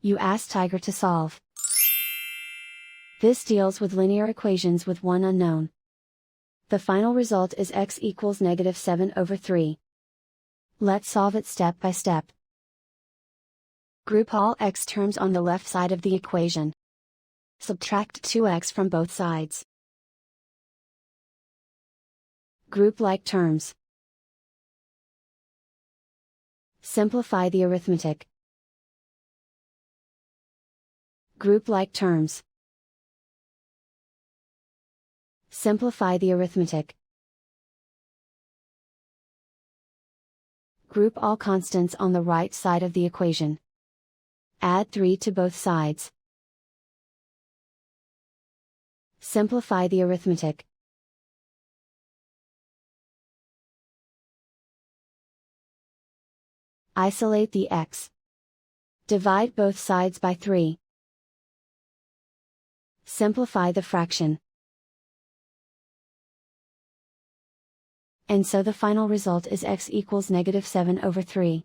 You ask Tiger to solve. This deals with linear equations with one unknown. The final result is x equals -7/3. Let's solve it step by step. Group all x terms on the left side of the equation. Subtract 2x from both sides. Group like terms. Simplify the arithmetic. Group like terms. Simplify the arithmetic. Group all constants on the right side of the equation. Add 3 to both sides. Simplify the arithmetic. Isolate the x. Divide both sides by 3. Simplify the fraction. And so the final result is x equals -7/3.